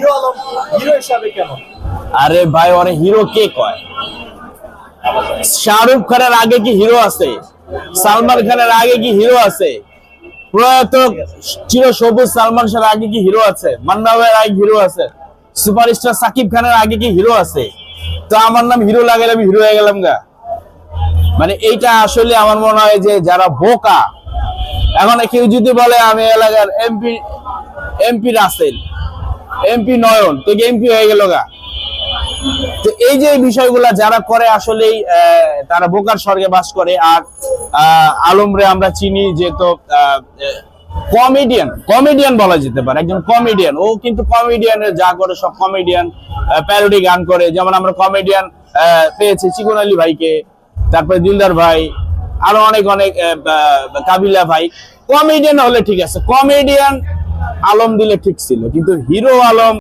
Hero Alam hero হিসাবে কেন? আরে ভাই, অনেক হিরো কে কয়? শাহরুখ খানের আগে কি হিরো আছে? সালমান খানের আগে কি হিরো আছে? প্রয়াত চির সবুজ সালমান শাহের আগে কি হিরো আছে? মান্না ভাইয়ের আগে হিরো আছে? সুপারস্টার সাকিব খানের আগে কি হিরো আছে? তো আমার নাম হিরো লাগাইলে আমি হিরো হয়ে গেলাম গা। মানে এইটা আসলে আমার মনে হয় যে যারা বোকা, এখন কেউ যদি বলে আমি এলাকার এমপি রাসেল, এমপি নয়ন, তো এমপি হয়ে গেল গা। তো এই যে বিষয়গুলা যারা করে আসলেই তারা বোকার স্বর্গে বাস করে। আর আলমরে আমরা চিনি যে তো কমেডিয়ান বলা যেতে পারে, একজন কমেডিয়ান। ও কিন্তু কমেডিয়ানের যা করে সব কমেডিয়ান প্যারোডি গান করে। যেমন আমরা কমেডিয়ান পেয়েছি চিকন আলী ভাইকে, তারপরে দিলদার ভাই, আরো অনেক অনেক কাবিলা ভাই। কমেডিয়ান হলে ঠিক আছে, কমেডিয়ান আলম দিলে ঠিক ছিল, কিন্তু হিরো আলম